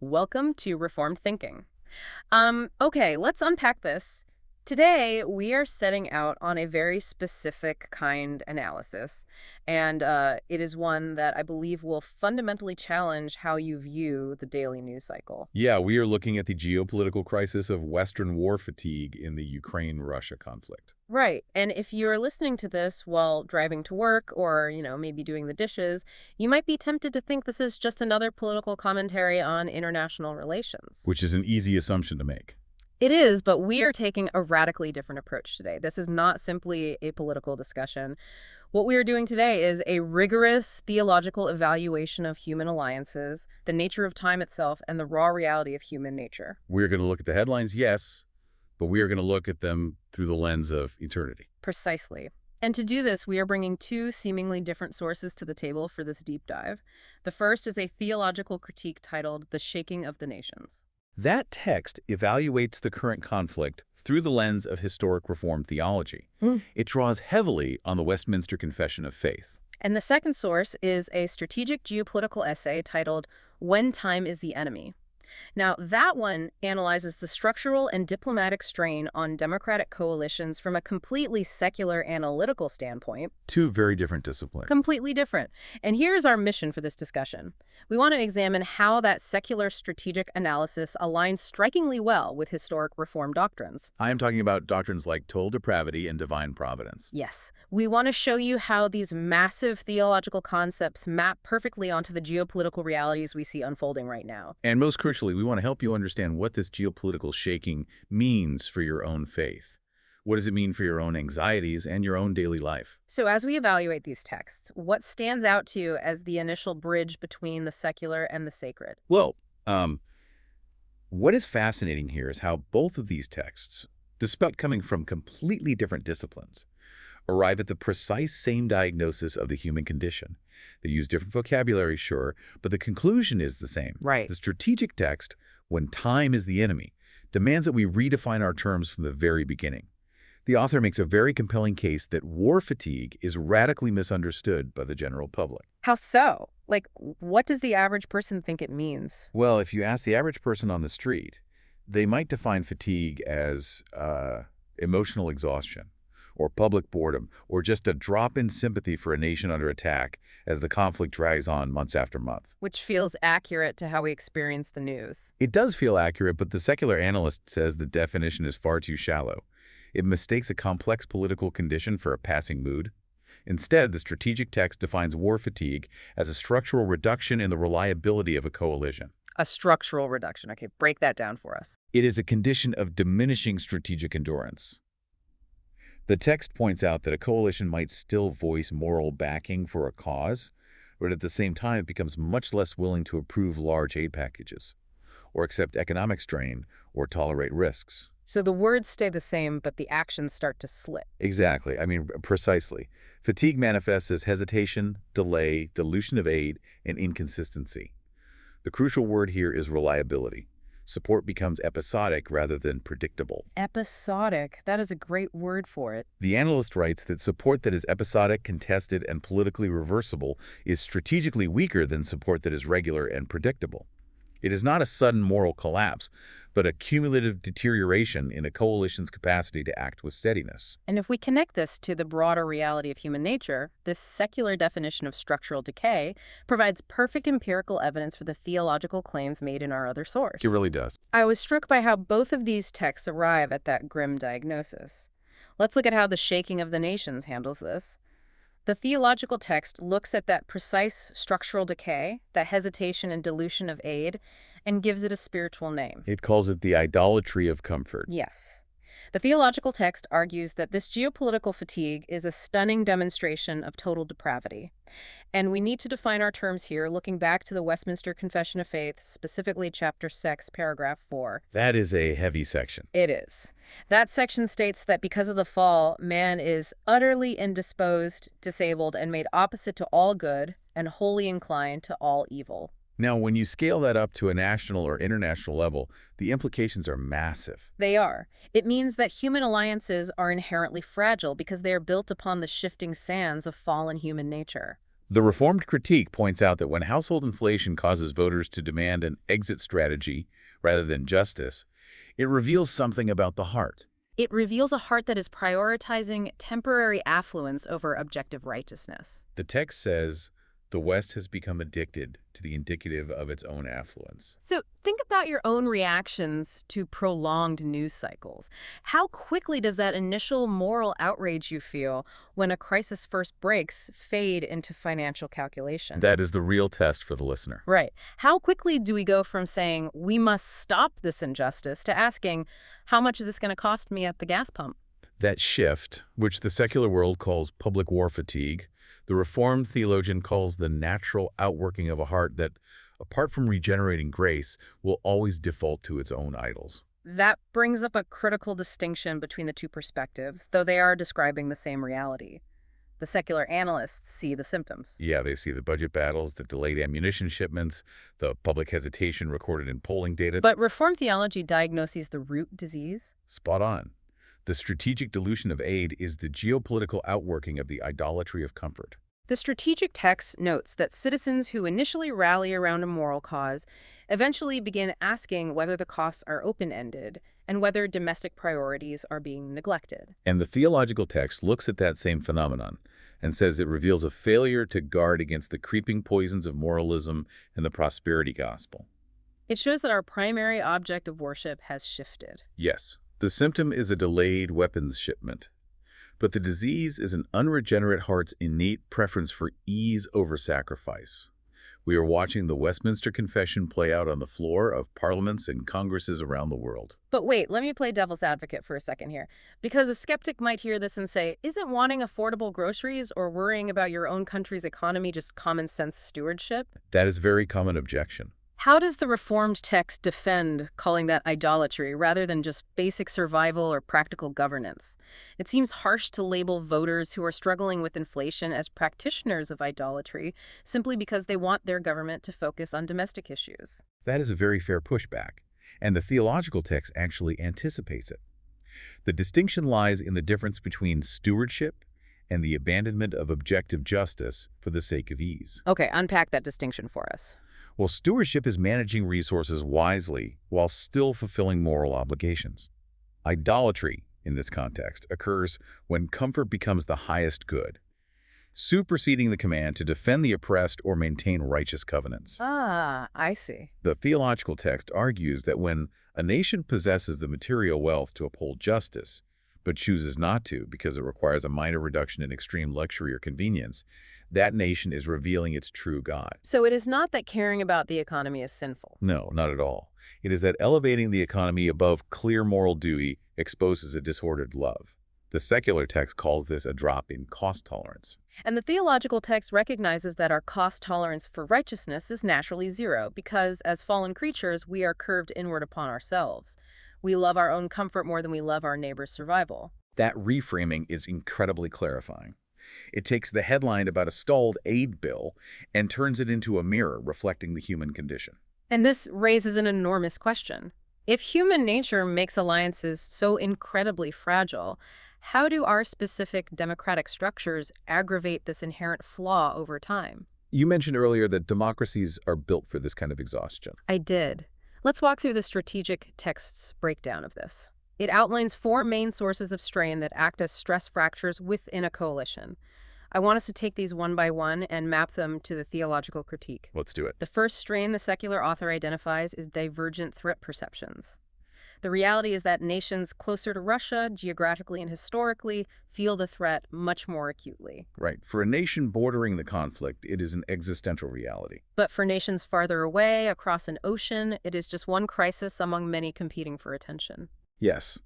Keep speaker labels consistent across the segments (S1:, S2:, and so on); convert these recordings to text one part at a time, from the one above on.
S1: Welcome to Reformed Thinking. Okay, let's unpack this. Today, we are setting out on a very specific kind analysis, and it is one that I believe will fundamentally challenge how you view the daily news cycle.
S2: Yeah, we are looking at the geopolitical crisis of Western war fatigue in the Ukraine-Russia conflict.
S1: Right, and if you're listening to this while driving to work or, maybe doing the dishes, you might be tempted to think this is just another political commentary on international relations.
S2: Which is an easy assumption to make.
S1: It is, but we are taking a radically different approach today. This is not simply a political discussion. What we are doing today is a rigorous theological evaluation of human alliances, the nature of time itself, and the raw reality of human nature.
S2: We're going to look at the headlines, yes, but we are going to look at them through the lens of eternity.
S1: Precisely. And to do this, we are bringing two seemingly different sources to the table for this deep dive. The first is a theological critique titled The Shaking of the Nations.
S2: That text evaluates the current conflict through the lens of historic Reformed theology. It draws heavily on the Westminster Confession of Faith.
S1: And the second source is a strategic geopolitical essay titled When Time is the Enemy. Now, that one analyzes the structural and diplomatic strain on democratic coalitions from a completely secular analytical standpoint.
S2: Two very different disciplines.
S1: Completely different. And here's our mission for this discussion. We want to examine how that secular strategic analysis aligns strikingly well with historic Reform doctrines.
S2: I am talking about doctrines like total depravity and divine providence.
S1: Yes, we want to show you how these massive theological concepts map perfectly onto the geopolitical realities we see unfolding right now.
S2: And most crucially, we want to help you understand what this geopolitical shaking means for your own faith. What does it mean for your own anxieties and your own daily life?
S1: So as we evaluate these texts, what stands out to you as the initial bridge between the secular and the sacred?
S2: Well, what is fascinating here is how both of these texts, despite coming from completely different disciplines, arrive at the precise same diagnosis of the human condition. They use different vocabulary, sure, but the conclusion is the same.
S1: Right.
S2: The strategic text, when time is the enemy, demands that we redefine our terms from the very beginning. The author makes a very compelling case that war fatigue is radically misunderstood by the general public.
S1: How so? Like, what does the average person think it means?
S2: Well, if you ask the average person on the street, they might define fatigue as emotional exhaustion, or public boredom, or just a drop in sympathy for a nation under attack as the conflict drags on months after month.
S1: Which feels accurate to how we experience the news.
S2: It does feel accurate, but the secular analyst says the definition is far too shallow. It mistakes a complex political condition for a passing mood. Instead, the strategic text defines war fatigue as a structural reduction in the reliability of a coalition.
S1: A structural reduction. Okay, break that down for us.
S2: It is a condition of diminishing strategic endurance. The text points out that a coalition might still voice moral backing for a cause, but at the same time it becomes much less willing to approve large aid packages, or accept economic strain, or tolerate risks.
S1: So the words stay the same, but the actions start to slip.
S2: Exactly. Precisely. Fatigue manifests as hesitation, delay, dilution of aid, and inconsistency. The crucial word here is reliability. Support becomes episodic rather than predictable.
S1: Episodic. That is a great word for it.
S2: The analyst writes that support that is episodic, contested, and politically reversible is strategically weaker than support that is regular and predictable. It is not a sudden moral collapse, but a cumulative deterioration in a coalition's capacity to act with steadiness.
S1: And if we connect this to the broader reality of human nature, this secular definition of structural decay provides perfect empirical evidence for the theological claims made in our other source.
S2: It really does.
S1: I was struck by how both of these texts arrive at that grim diagnosis. Let's look at how the shaking of the nations handles this. The theological text looks at that precise structural decay, that hesitation and dilution of aid, and gives it a spiritual name.
S2: It calls it the idolatry of comfort.
S1: Yes. The theological text argues that this geopolitical fatigue is a stunning demonstration of total depravity. And we need to define our terms here, looking back to the Westminster Confession of Faith, specifically Chapter 6, Paragraph 4.
S2: That is a heavy section.
S1: It is. That section states that because of the fall, man is utterly indisposed, disabled, and made opposite to all good, and wholly inclined to all evil.
S2: Now, when you scale that up to a national or international level, the implications are massive.
S1: They are. It means that human alliances are inherently fragile because they are built upon the shifting sands of fallen human nature.
S2: The Reformed critique points out that when household inflation causes voters to demand an exit strategy rather than justice, it reveals something about the heart.
S1: It reveals a heart that is prioritizing temporary affluence over objective righteousness.
S2: The text says, the West has become addicted to the indicative of its own affluence.
S1: So think about your own reactions to prolonged news cycles. How quickly does that initial moral outrage you feel when a crisis first breaks fade into financial calculation?
S2: That is the real test for the listener.
S1: Right. How quickly do we go from saying, we must stop this injustice, to asking, how much is this going to cost me at the gas pump?
S2: That shift, which the secular world calls public war fatigue, the Reformed theologian calls the natural outworking of a heart that, apart from regenerating grace, will always default to its own idols.
S1: That brings up a critical distinction between the two perspectives, though they are describing the same reality. The secular analysts see the symptoms.
S2: Yeah, they see the budget battles, the delayed ammunition shipments, the public hesitation recorded in polling data.
S1: But Reformed theology diagnoses the root disease.
S2: Spot on. The strategic dilution of aid is the geopolitical outworking of the idolatry of comfort.
S1: The strategic text notes that citizens who initially rally around a moral cause eventually begin asking whether the costs are open-ended and whether domestic priorities are being neglected.
S2: And the theological text looks at that same phenomenon and says it reveals a failure to guard against the creeping poisons of moralism and the prosperity gospel.
S1: It shows that our primary object of worship has shifted.
S2: Yes, the symptom is a delayed weapons shipment, but the disease is an unregenerate heart's innate preference for ease over sacrifice. We are watching the Westminster Confession play out on the floor of parliaments and congresses around the world.
S1: But wait, let me play devil's advocate for a second here. Because a skeptic might hear this and say, isn't wanting affordable groceries or worrying about your own country's economy just common sense stewardship?
S2: That is a very common objection.
S1: How does the Reformed text defend calling that idolatry rather than just basic survival or practical governance? It seems harsh to label voters who are struggling with inflation as practitioners of idolatry simply because they want their government to focus on domestic issues.
S2: That is a very fair pushback, and the theological text actually anticipates it. The distinction lies in the difference between stewardship and the abandonment of objective justice for the sake of ease.
S1: Okay, unpack that distinction for us.
S2: Well, stewardship is managing resources wisely while still fulfilling moral obligations. Idolatry, in this context, occurs when comfort becomes the highest good, superseding the command to defend the oppressed or maintain righteous covenants.
S1: Ah, I see.
S2: The theological text argues that when a nation possesses the material wealth to uphold justice, but chooses not to because it requires a minor reduction in extreme luxury or convenience, that nation is revealing its true God.
S1: So it is not that caring about the economy is sinful.
S2: No, not at all. It is that elevating the economy above clear moral duty exposes a disordered love. The secular text calls this a drop in cost tolerance.
S1: And the theological text recognizes that our cost tolerance for righteousness is naturally zero because, as fallen creatures, we are curved inward upon ourselves. We love our own comfort more than we love our neighbor's survival.
S2: That reframing is incredibly clarifying. It takes the headline about a stalled aid bill and turns it into a mirror reflecting the human condition.
S1: And this raises an enormous question. If human nature makes alliances so incredibly fragile, how do our specific democratic structures aggravate this inherent flaw over time?
S2: You mentioned earlier that democracies are built for this kind of exhaustion.
S1: I did. Let's walk through the strategic text's breakdown of this. It outlines 4 main sources of strain that act as stress fractures within a coalition. I want us to take these one by one and map them to the theological critique.
S2: Let's do it.
S1: The first strain the secular author identifies is divergent threat perceptions. The reality is that nations closer to Russia, geographically and historically, feel the threat much more acutely.
S2: Right. For a nation bordering the conflict, it is an existential reality.
S1: But for nations farther away, across an ocean, it is just one crisis among many competing for attention.
S2: Yes.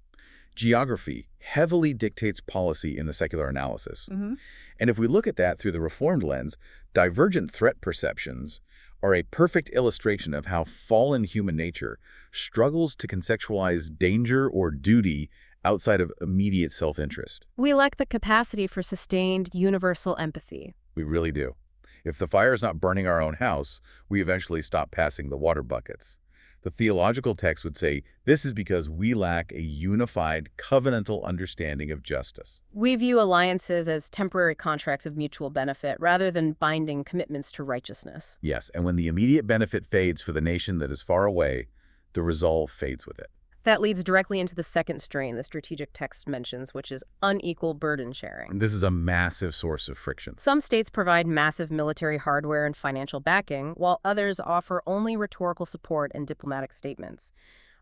S2: Geography heavily dictates policy in the secular analysis. And if we look at that through the Reformed lens, divergent threat perceptions are a perfect illustration of how fallen human nature struggles to conceptualize danger or duty outside of immediate self-interest.
S1: We lack the capacity for sustained, universal empathy.
S2: We really do. If the fire is not burning our own house, we eventually stop passing the water buckets. The theological text would say this is because we lack a unified covenantal understanding of justice.
S1: We view alliances as temporary contracts of mutual benefit rather than binding commitments to righteousness.
S2: Yes, and when the immediate benefit fades for the nation that is far away, the resolve fades with it.
S1: That leads directly into the second strain the strategic text mentions, which is unequal burden sharing.
S2: And this is a massive source of friction.
S1: Some states provide massive military hardware and financial backing, while others offer only rhetorical support and diplomatic statements.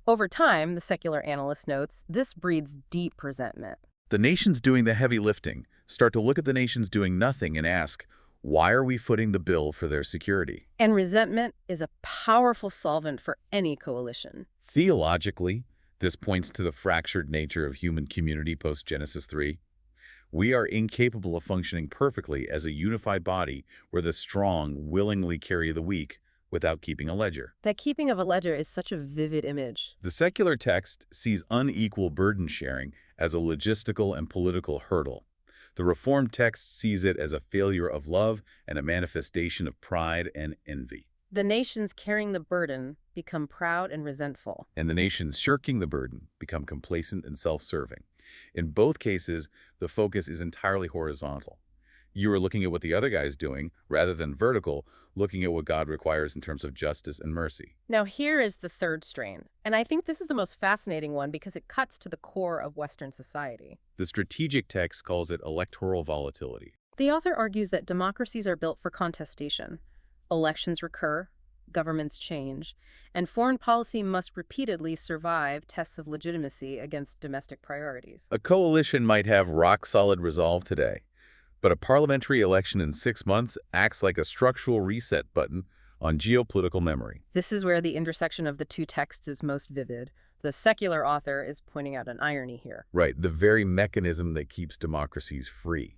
S1: Over time, the secular analyst notes, this breeds deep resentment.
S2: The nations doing the heavy lifting start to look at the nations doing nothing and ask, why are we footing the bill for their security?
S1: And resentment is a powerful solvent for any coalition.
S2: Theologically, this points to the fractured nature of human community post-Genesis 3. We are incapable of functioning perfectly as a unified body where the strong willingly carry the weak without keeping a ledger.
S1: That keeping of a ledger is such a vivid image.
S2: The secular text sees unequal burden sharing as a logistical and political hurdle. The Reformed text sees it as a failure of love and a manifestation of pride and envy.
S1: The nations carrying the burden become proud and resentful.
S2: And the nations shirking the burden become complacent and self-serving. In both cases, the focus is entirely horizontal. You are looking at what the other guy is doing, rather than vertical, looking at what God requires in terms of justice and mercy.
S1: Now here is the third strain, and I think this is the most fascinating one because it cuts to the core of Western society.
S2: The strategic text calls it electoral volatility.
S1: The author argues that democracies are built for contestation. Elections recur, governments change, and foreign policy must repeatedly survive tests of legitimacy against domestic priorities.
S2: A coalition might have rock-solid resolve today, but a parliamentary election in 6 months acts like a structural reset button on geopolitical memory.
S1: This is where the intersection of the two texts is most vivid. The secular author is pointing out an irony here.
S2: Right, the very mechanism that keeps democracies free.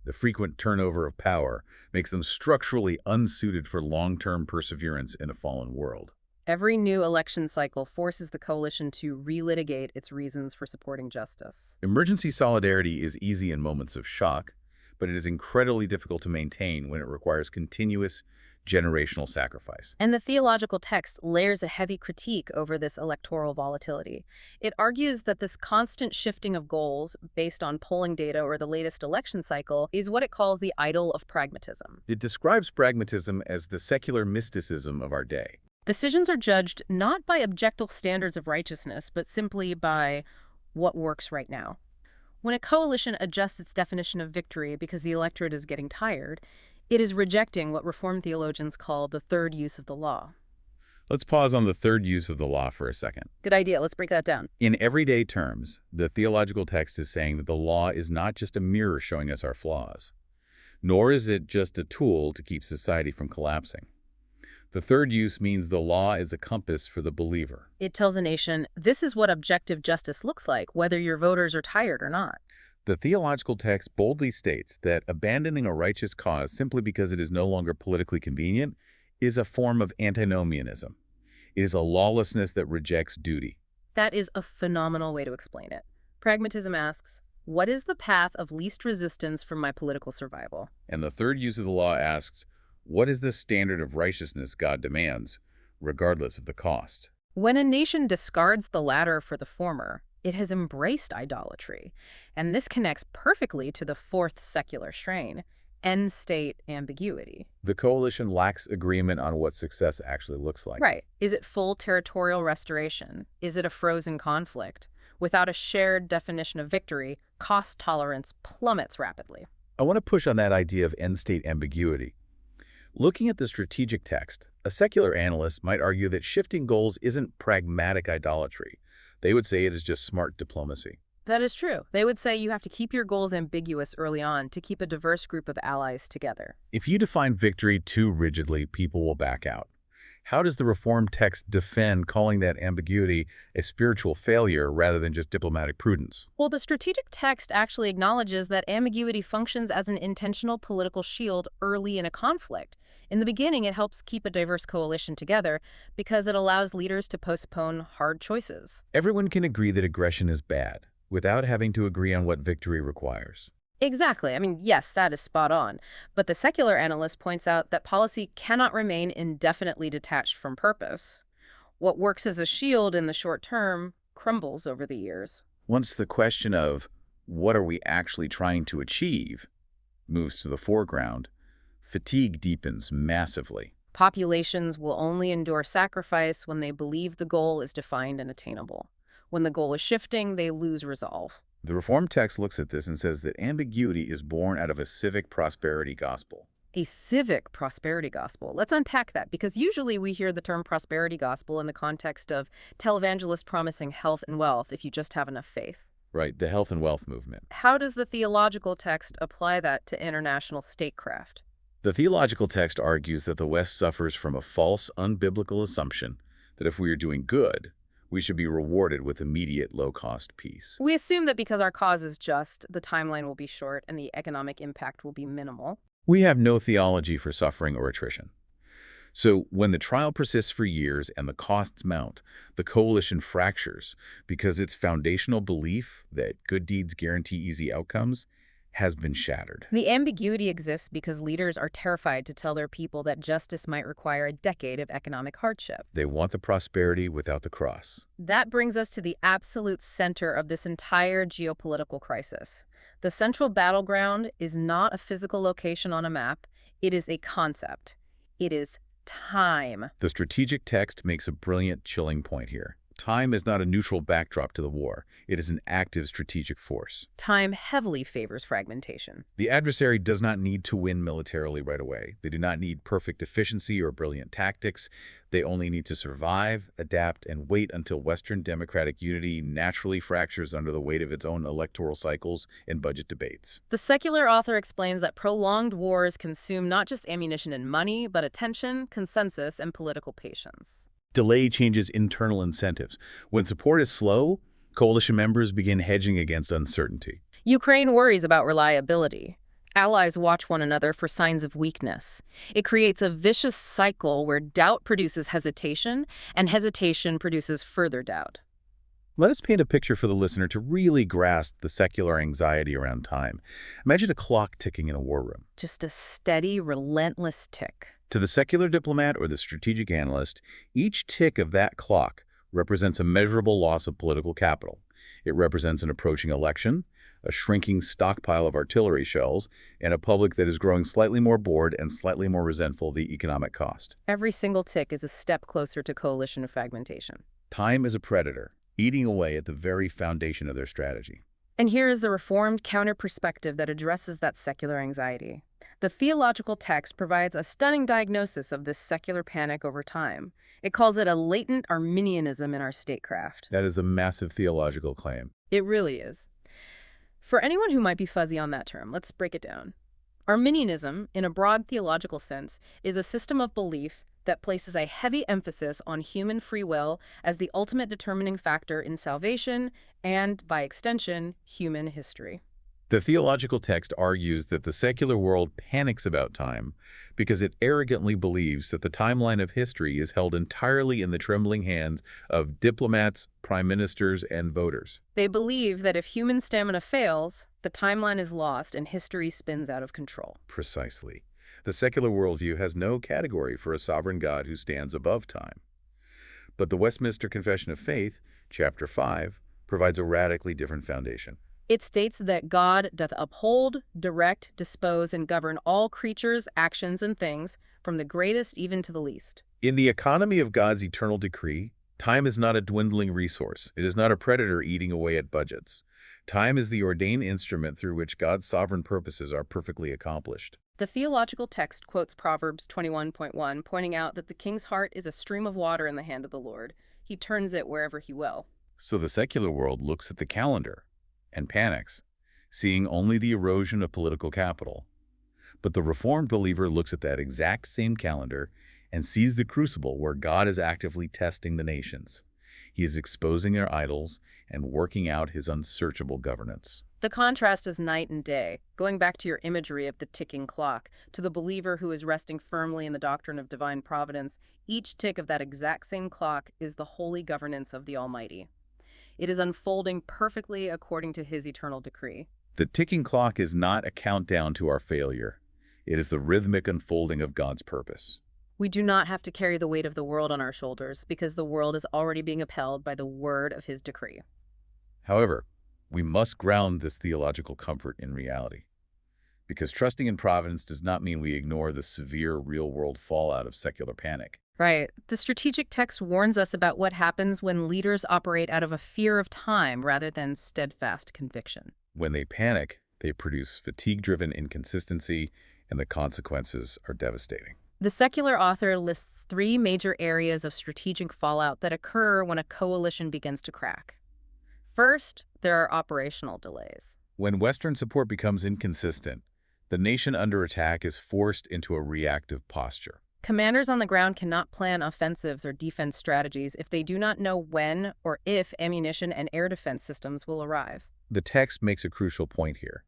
S2: The frequent turnover of power makes them structurally unsuited for long-term perseverance in a fallen world.
S1: Every new election cycle forces the coalition to relitigate its reasons for supporting justice.
S2: Emergency solidarity is easy in moments of shock, but it is incredibly difficult to maintain when it requires continuous generational sacrifice.
S1: And the theological text layers a heavy critique over this electoral volatility. It argues that this constant shifting of goals based on polling data or the latest election cycle is what it calls the idol of pragmatism.
S2: It describes pragmatism as the secular mysticism of our day.
S1: Decisions are judged not by objective standards of righteousness, but simply by what works right now. When a coalition adjusts its definition of victory because the electorate is getting tired, it is rejecting what Reformed theologians call the third use of the law.
S2: Let's pause on the third use of the law for a second.
S1: Good idea. Let's break that down.
S2: In everyday terms, the theological text is saying that the law is not just a mirror showing us our flaws, nor is it just a tool to keep society from collapsing. The third use means the law is a compass for the believer.
S1: It tells a nation, this is what objective justice looks like, whether your voters are tired or not.
S2: The theological text boldly states that abandoning a righteous cause simply because it is no longer politically convenient is a form of antinomianism. It is a lawlessness that rejects duty.
S1: That is a phenomenal way to explain it. Pragmatism asks, what is the path of least resistance for my political survival?
S2: And the third use of the law asks, what is the standard of righteousness God demands, regardless of the cost?
S1: When a nation discards the latter for the former, it has embraced idolatry. And this connects perfectly to the fourth secular strain, end-state ambiguity.
S2: The coalition lacks agreement on what success actually looks like.
S1: Right. Is it full territorial restoration? Is it a frozen conflict? Without a shared definition of victory, cost tolerance plummets rapidly.
S2: I want to push on that idea of end-state ambiguity. Looking at the strategic text, a secular analyst might argue that shifting goals isn't pragmatic idolatry. They would say it is just smart diplomacy.
S1: That is true. They would say you have to keep your goals ambiguous early on to keep a diverse group of allies together.
S2: If you define victory too rigidly, people will back out. How does the Reformed text defend calling that ambiguity a spiritual failure rather than just diplomatic prudence?
S1: Well, the strategic text actually acknowledges that ambiguity functions as an intentional political shield early in a conflict. In the beginning, it helps keep a diverse coalition together because it allows leaders to postpone hard choices.
S2: Everyone can agree that aggression is bad, without having to agree on what victory requires.
S1: Exactly. I mean, yes, that is spot on. But the secular analyst points out that policy cannot remain indefinitely detached from purpose. What works as a shield in the short term crumbles over the years.
S2: Once the question of what are we actually trying to achieve moves to the foreground, fatigue deepens massively.
S1: Populations will only endure sacrifice when they believe the goal is defined and attainable. When the goal is shifting, they lose resolve.
S2: The Reformed text looks at this and says that ambiguity is born out of a civic prosperity gospel.
S1: A civic prosperity gospel. Let's unpack that, because usually we hear the term prosperity gospel in the context of televangelists promising health and wealth if you just have enough faith.
S2: Right, the health and wealth movement.
S1: How does the theological text apply that to international statecraft?
S2: The theological text argues that the West suffers from a false, unbiblical assumption that if we are doing good, we should be rewarded with immediate, low-cost peace.
S1: We assume that because our cause is just, the timeline will be short and the economic impact will be minimal.
S2: We have no theology for suffering or attrition. So when the trial persists for years and the costs mount, the coalition fractures because its foundational belief that good deeds guarantee easy outcomes has been shattered.
S1: The ambiguity exists because leaders are terrified to tell their people that justice might require a decade of economic hardship.
S2: They want the prosperity without the cross.
S1: That brings us to the absolute center of this entire geopolitical crisis. The central battleground is not a physical location on a map. It is a concept. It is time.
S2: The strategic text makes a brilliant, chilling point here. Time is not a neutral backdrop to the war. It is an active strategic force.
S1: Time heavily favors fragmentation.
S2: The adversary does not need to win militarily right away. They do not need perfect efficiency or brilliant tactics. They only need to survive, adapt, and wait until Western democratic unity naturally fractures under the weight of its own electoral cycles and budget debates.
S1: The secular author explains that prolonged wars consume not just ammunition and money, but attention, consensus, and political patience.
S2: Delay changes internal incentives. When support is slow, coalition members begin hedging against uncertainty.
S1: Ukraine worries about reliability. Allies watch one another for signs of weakness. It creates a vicious cycle where doubt produces hesitation, and hesitation produces further doubt.
S2: Let us paint a picture for the listener to really grasp the secular anxiety around time. Imagine a clock ticking in a war room.
S1: Just a steady, relentless tick.
S2: To the secular diplomat or the strategic analyst, each tick of that clock represents a measurable loss of political capital. It represents an approaching election, a shrinking stockpile of artillery shells, and a public that is growing slightly more bored and slightly more resentful of the economic cost.
S1: Every single tick is a step closer to coalition fragmentation.
S2: Time is a predator, eating away at the very foundation of their strategy.
S1: And here is the Reformed counter-perspective that addresses that secular anxiety. The theological text provides a stunning diagnosis of this secular panic over time. It calls it a latent Arminianism in our statecraft.
S2: That is a massive theological claim.
S1: It really is. For anyone who might be fuzzy on that term, let's break it down. Arminianism, in a broad theological sense, is a system of belief that places a heavy emphasis on human free will as the ultimate determining factor in salvation and, by extension, human history.
S2: The theological text argues that the secular world panics about time because it arrogantly believes that the timeline of history is held entirely in the trembling hands of diplomats, prime ministers, and voters.
S1: They believe that if human stamina fails, the timeline is lost and history spins out of control.
S2: Precisely. The secular worldview has no category for a sovereign God who stands above time. But the Westminster Confession of Faith, chapter 5, provides a radically different foundation.
S1: It states that God doth uphold, direct, dispose, and govern all creatures, actions, and things, from the greatest even to the least.
S2: In the economy of God's eternal decree, time is not a dwindling resource. It is not a predator eating away at budgets. Time is the ordained instrument through which God's sovereign purposes are perfectly accomplished.
S1: The theological text quotes Proverbs 21.1, pointing out that the king's heart is a stream of water in the hand of the Lord. He turns it wherever he will.
S2: So the secular world looks at the calendar and panics, seeing only the erosion of political capital. But the Reformed believer looks at that exact same calendar and sees the crucible where God is actively testing the nations. He is exposing their idols and working out his unsearchable governance.
S1: The contrast is night and day, going back to your imagery of the ticking clock. To the believer who is resting firmly in the doctrine of divine providence, each tick of that exact same clock is the holy governance of the Almighty. It is unfolding perfectly according to his eternal decree.
S2: The ticking clock is not a countdown to our failure. It is the rhythmic unfolding of God's purpose.
S1: We do not have to carry the weight of the world on our shoulders because the world is already being upheld by the word of his decree.
S2: However, we must ground this theological comfort in reality, because trusting in providence does not mean we ignore the severe real-world fallout of secular panic.
S1: Right. The strategic text warns us about what happens when leaders operate out of a fear of time rather than steadfast conviction.
S2: When they panic, they produce fatigue-driven inconsistency, and the consequences are devastating.
S1: The secular author lists three major areas of strategic fallout that occur when a coalition begins to crack. First, there are operational delays.
S2: When Western support becomes inconsistent, the nation under attack is forced into a reactive posture.
S1: Commanders on the ground cannot plan offensives or defense strategies if they do not know when or if ammunition and air defense systems will arrive.
S2: The text makes a crucial point here.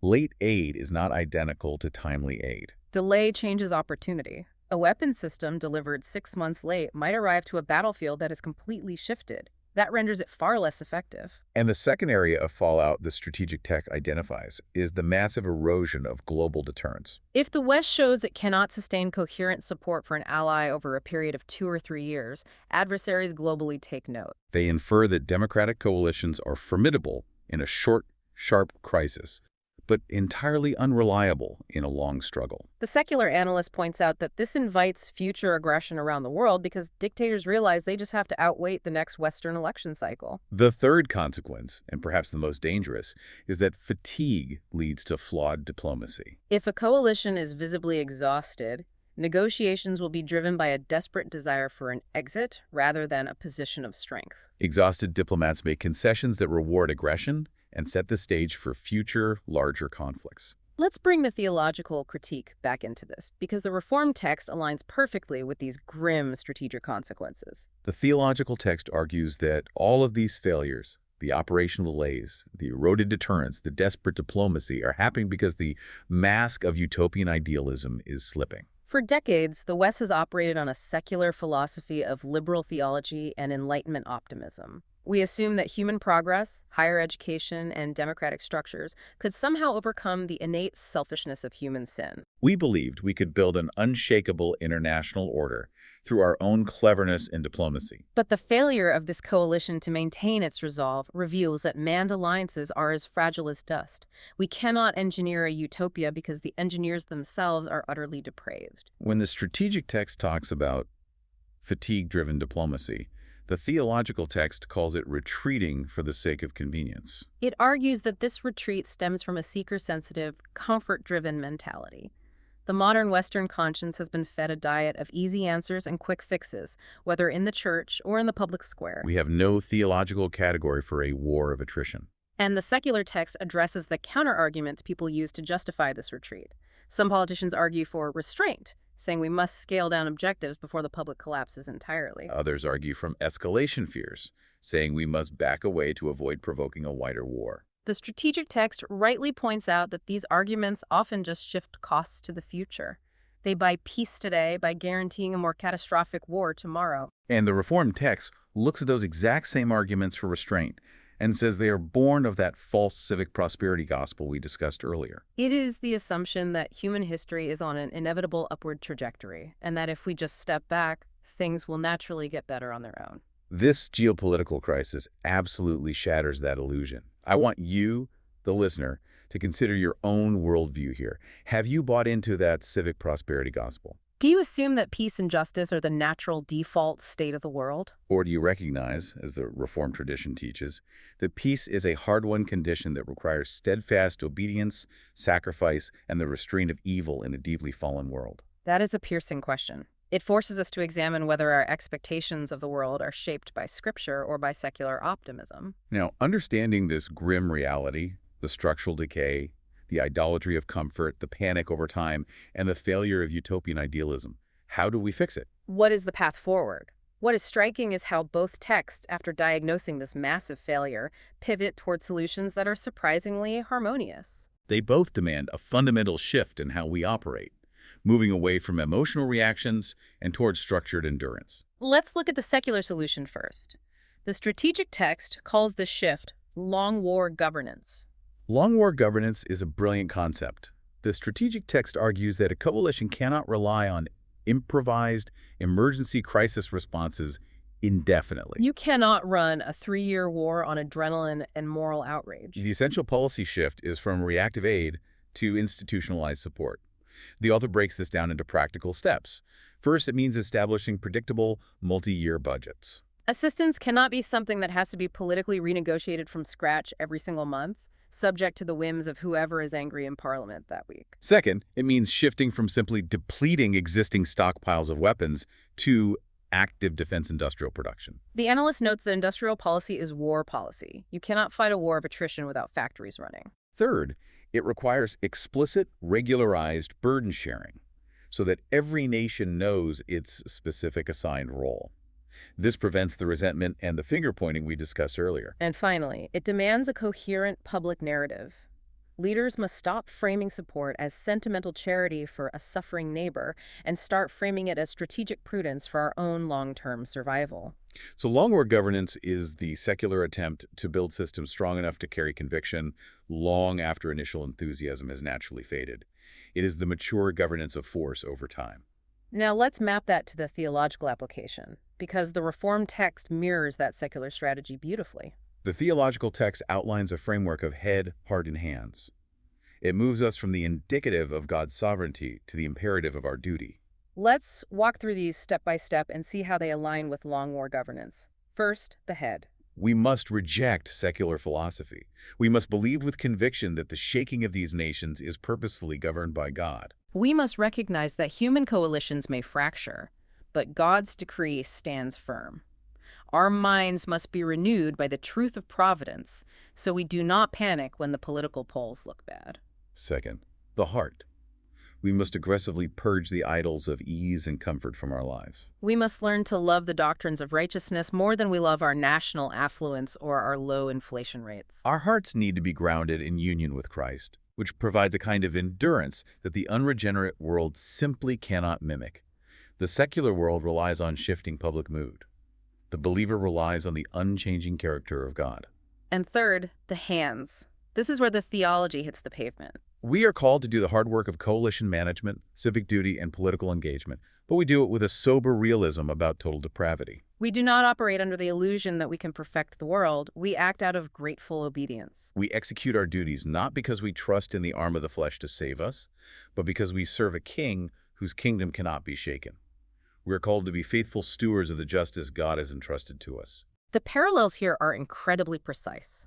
S2: Late aid is not identical to timely aid.
S1: Delay changes opportunity. A weapon system delivered 6 months late might arrive to a battlefield that is completely shifted. That renders it far less effective.
S2: And the second area of fallout the strategic text identifies is the massive erosion of global deterrence.
S1: If the West shows it cannot sustain coherent support for an ally over a period of 2 or 3 years, adversaries globally take note.
S2: They infer that democratic coalitions are formidable in a short, sharp crisis, but entirely unreliable in a long struggle.
S1: The secular analyst points out that this invites future aggression around the world because dictators realize they just have to outwait the next Western election cycle.
S2: The third consequence, and perhaps the most dangerous, is that fatigue leads to flawed diplomacy.
S1: If a coalition is visibly exhausted, negotiations will be driven by a desperate desire for an exit rather than a position of strength.
S2: Exhausted diplomats make concessions that reward aggression and set the stage for future, larger conflicts.
S1: Let's bring the theological critique back into this, because the Reformed text aligns perfectly with these grim strategic consequences.
S2: The theological text argues that all of these failures, the operational delays, the eroded deterrence, the desperate diplomacy, are happening because the mask of utopian idealism is slipping.
S1: For decades, the West has operated on a secular philosophy of liberal theology and Enlightenment optimism. We assume that human progress, higher education, and democratic structures could somehow overcome the innate selfishness of human sin.
S2: We believed we could build an unshakable international order through our own cleverness and diplomacy.
S1: But the failure of this coalition to maintain its resolve reveals that manned alliances are as fragile as dust. We cannot engineer a utopia because the engineers themselves are utterly depraved.
S2: When the strategic text talks about fatigue-driven diplomacy, the theological text calls it retreating for the sake of convenience.
S1: It argues that this retreat stems from a seeker-sensitive, comfort-driven mentality. The modern Western conscience has been fed a diet of easy answers and quick fixes, whether in the church or in the public square.
S2: We have no theological category for a war of attrition.
S1: And the secular text addresses the counter-arguments people use to justify this retreat. Some politicians argue for restraint, saying we must scale down objectives before the public collapses entirely.
S2: Others argue from escalation fears, saying we must back away to avoid provoking a wider war.
S1: The strategic text rightly points out that these arguments often just shift costs to the future. They buy peace today by guaranteeing a more catastrophic war tomorrow.
S2: And the Reformed text looks at those exact same arguments for restraint and says they are born of that false civic prosperity gospel we discussed earlier.
S1: It is the assumption that human history is on an inevitable upward trajectory, and that if we just step back, things will naturally get better on their own.
S2: This geopolitical crisis absolutely shatters that illusion. I want you, the listener, to consider your own worldview here. Have you bought into that civic prosperity gospel?
S1: Do you assume that peace and justice are the natural default state of the world?
S2: Or do you recognize, as the Reformed tradition teaches, that peace is a hard-won condition that requires steadfast obedience, sacrifice, and the restraint of evil in a deeply fallen world?
S1: That is a piercing question. It forces us to examine whether our expectations of the world are shaped by Scripture or by secular optimism.
S2: Now, understanding this grim reality, the structural decay, the idolatry of comfort, the panic over time, and the failure of utopian idealism, how do we fix it?
S1: What is the path forward? What is striking is how both texts, after diagnosing this massive failure, pivot toward solutions that are surprisingly harmonious.
S2: They both demand a fundamental shift in how we operate, moving away from emotional reactions and towards structured endurance.
S1: Let's look at the secular solution first. The strategic text calls this shift long war governance.
S2: Long war governance is a brilliant concept. The strategic text argues that a coalition cannot rely on improvised emergency crisis responses indefinitely.
S1: You cannot run a 3-year war on adrenaline and moral outrage.
S2: The essential policy shift is from reactive aid to institutionalized support. The author breaks this down into practical steps. First, it means establishing predictable, multi-year budgets.
S1: Assistance cannot be something that has to be politically renegotiated from scratch every single month, subject to the whims of whoever is angry in Parliament that week.
S2: Second, it means shifting from simply depleting existing stockpiles of weapons to active defense industrial production.
S1: The analyst notes that industrial policy is war policy. You cannot fight a war of attrition without factories running.
S2: Third, it requires explicit, regularized burden sharing so that every nation knows its specific assigned role. This prevents the resentment and the finger-pointing we discussed earlier.
S1: And finally, it demands a coherent public narrative. Leaders must stop framing support as sentimental charity for a suffering neighbor and start framing it as strategic prudence for our own long-term survival.
S2: So long war governance is the secular attempt to build systems strong enough to carry conviction long after initial enthusiasm has naturally faded. It is the mature governance of force over time.
S1: Now let's map that to the theological application, because the Reformed text mirrors that secular strategy beautifully.
S2: The theological text outlines a framework of head, heart, and hands. It moves us from the indicative of God's sovereignty to the imperative of our duty.
S1: Let's walk through these step by step and see how they align with long war governance. First, the head.
S2: We must reject secular philosophy. We must believe with conviction that the shaking of these nations is purposefully governed by God.
S1: We must recognize that human coalitions may fracture, but God's decree stands firm. Our minds must be renewed by the truth of providence, so we do not panic when the political polls look bad.
S2: Second, the heart. We must aggressively purge the idols of ease and comfort from our lives.
S1: We must learn to love the doctrines of righteousness more than we love our national affluence or our low inflation rates.
S2: Our hearts need to be grounded in union with Christ, which provides a kind of endurance that the unregenerate world simply cannot mimic. The secular world relies on shifting public mood. The believer relies on the unchanging character of God.
S1: And third, the hands. This is where the theology hits the pavement.
S2: We are called to do the hard work of coalition management, civic duty, and political engagement, but we do it with a sober realism about total depravity.
S1: We do not operate under the illusion that we can perfect the world. We act out of grateful obedience.
S2: We execute our duties not because we trust in the arm of the flesh to save us, but because we serve a king whose kingdom cannot be shaken. We are called to be faithful stewards of the justice God has entrusted to us.
S1: The parallels here are incredibly precise.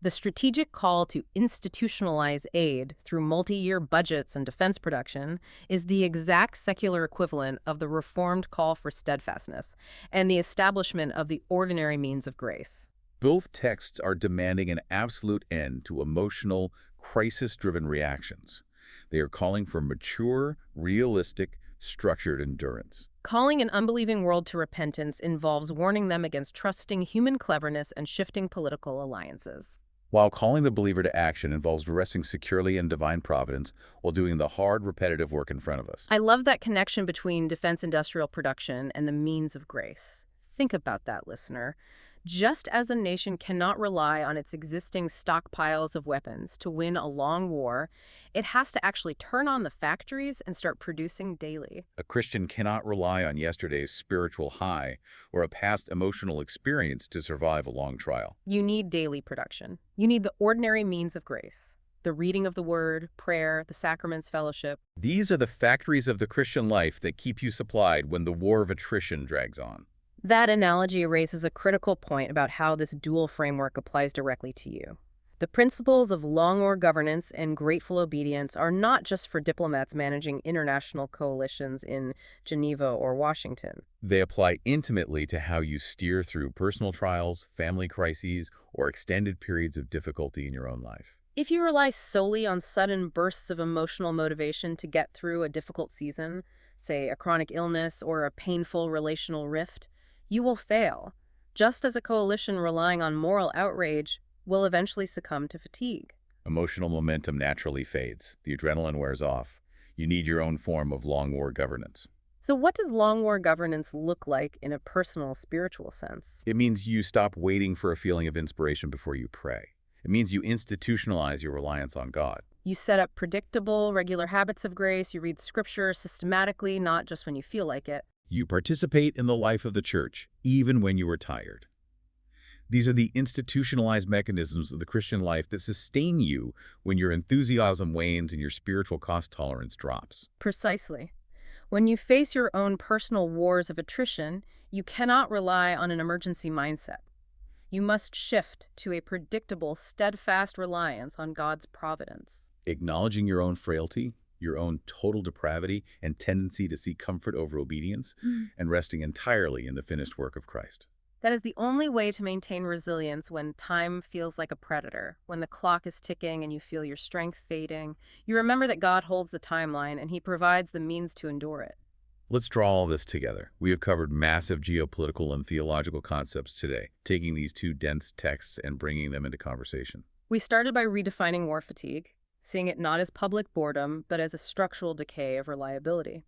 S1: The strategic call to institutionalize aid through multi-year budgets and defense production is the exact secular equivalent of the Reformed call for steadfastness and the establishment of the ordinary means of grace.
S2: Both texts are demanding an absolute end to emotional, crisis-driven reactions. They are calling for mature, realistic, structured endurance.
S1: Calling an unbelieving world to repentance involves warning them against trusting human cleverness and shifting political alliances.
S2: While calling the believer to action involves resting securely in divine providence while doing the hard, repetitive work in front of us.
S1: I love that connection between defense industrial production and the means of grace. Think about that, listener. Just as a nation cannot rely on its existing stockpiles of weapons to win a long war, it has to actually turn on the factories and start producing daily.
S2: A Christian cannot rely on yesterday's spiritual high or a past emotional experience to survive a long trial.
S1: You need daily production. You need the ordinary means of grace. The reading of the word, prayer, the sacraments, fellowship.
S2: These are the factories of the Christian life that keep you supplied when the war of attrition drags on.
S1: That analogy raises a critical point about how this dual framework applies directly to you. The principles of long war governance and grateful obedience are not just for diplomats managing international coalitions in Geneva or Washington.
S2: They apply intimately to how you steer through personal trials, family crises, or extended periods of difficulty in your own life.
S1: If you rely solely on sudden bursts of emotional motivation to get through a difficult season, say a chronic illness or a painful relational rift, you will fail, just as a coalition relying on moral outrage will eventually succumb to fatigue.
S2: Emotional momentum naturally fades. The adrenaline wears off. You need your own form of long war governance.
S1: So what does long war governance look like in a personal, spiritual sense?
S2: It means you stop waiting for a feeling of inspiration before you pray. It means you institutionalize your reliance on God.
S1: You set up predictable, regular habits of grace. You read scripture systematically, not just when you feel like it.
S2: You participate in the life of the church, even when you are tired. These are the institutionalized mechanisms of the Christian life that sustain you when your enthusiasm wanes and your spiritual cost tolerance drops.
S1: Precisely. When you face your own personal wars of attrition, you cannot rely on an emergency mindset. You must shift to a predictable, steadfast reliance on God's providence.
S2: Acknowledging your own frailty, your own total depravity, and tendency to seek comfort over obedience, and resting entirely in the finished work of Christ.
S1: That is the only way to maintain resilience when time feels like a predator, when the clock is ticking and you feel your strength fading. You remember that God holds the timeline and He provides the means to endure it.
S2: Let's draw all this together. We have covered massive geopolitical and theological concepts today, taking these two dense texts and bringing them into conversation.
S1: We started by redefining war fatigue, seeing it not as public boredom, but as a structural decay of reliability.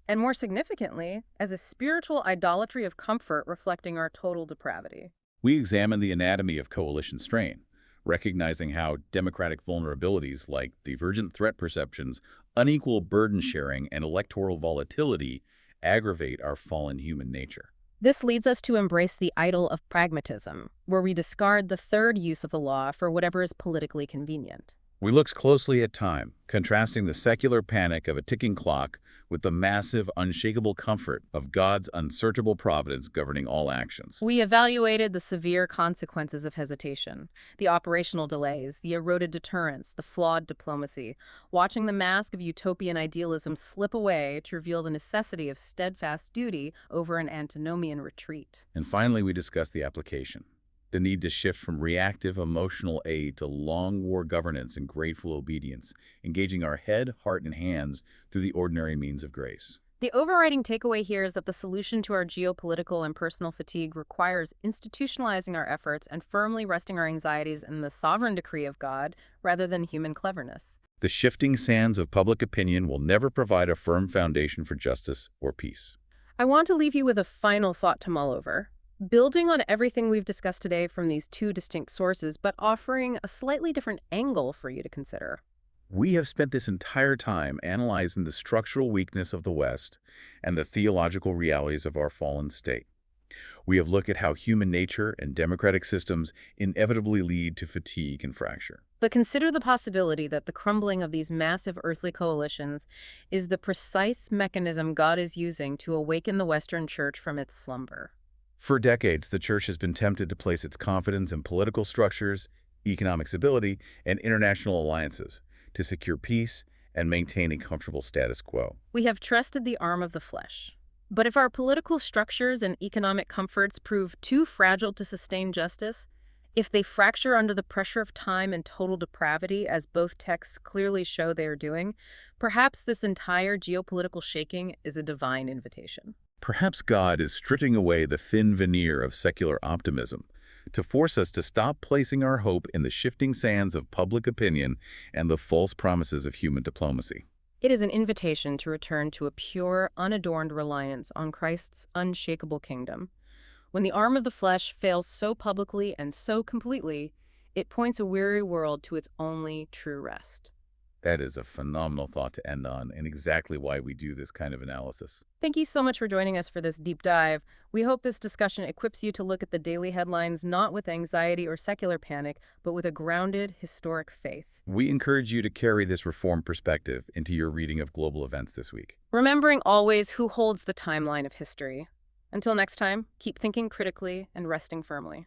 S1: And more significantly, as a spiritual idolatry of comfort reflecting our total depravity.
S2: We examined the anatomy of coalition strain, recognizing how democratic vulnerabilities like divergent threat perceptions, unequal burden sharing, and electoral volatility aggravate our fallen human nature.
S1: This leads us to embrace the idol of pragmatism, where we discard the third use of the law for whatever is politically convenient.
S2: We looked closely at time, contrasting the secular panic of a ticking clock with the massive, unshakable comfort of God's unsearchable providence governing all actions.
S1: We evaluated the severe consequences of hesitation, the operational delays, the eroded deterrence, the flawed diplomacy, watching the mask of utopian idealism slip away to reveal the necessity of steadfast duty over an antinomian retreat.
S2: And finally, we discussed the application. The need to shift from reactive emotional aid to long war governance and grateful obedience, engaging our head, heart, and hands through the ordinary means of grace.
S1: The overriding takeaway here is that the solution to our geopolitical and personal fatigue requires institutionalizing our efforts and firmly resting our anxieties in the sovereign decree of God rather than human cleverness.
S2: The shifting sands of public opinion will never provide a firm foundation for justice or peace.
S1: I want to leave you with a final thought to mull over. Building on everything we've discussed today from these two distinct sources, but offering a slightly different angle for you to consider.
S2: We have spent this entire time analyzing the structural weakness of the West and the theological realities of our fallen state. We have looked at how human nature and democratic systems inevitably lead to fatigue and fracture.
S1: But consider the possibility that the crumbling of these massive earthly coalitions is the precise mechanism God is using to awaken the Western Church from its slumber.
S2: For decades, the Church has been tempted to place its confidence in political structures, economic stability, and international alliances to secure peace and maintain a comfortable status quo.
S1: We have trusted the arm of the flesh. But if our political structures and economic comforts prove too fragile to sustain justice, if they fracture under the pressure of time and total depravity, as both texts clearly show they are doing, perhaps this entire geopolitical shaking is a divine invitation.
S2: Perhaps God is stripping away the thin veneer of secular optimism to force us to stop placing our hope in the shifting sands of public opinion and the false promises of human diplomacy.
S1: It is an invitation to return to a pure, unadorned reliance on Christ's unshakable kingdom. When the arm of the flesh fails so publicly and so completely, it points a weary world to its only true rest.
S2: That is a phenomenal thought to end on, and exactly why we do this kind of analysis.
S1: Thank you so much for joining us for this deep dive. We hope this discussion equips you to look at the daily headlines not with anxiety or secular panic, but with a grounded, historic faith.
S2: We encourage you to carry this reformed perspective into your reading of global events this week.
S1: Remembering always who holds the timeline of history. Until next time, keep thinking critically and resting firmly.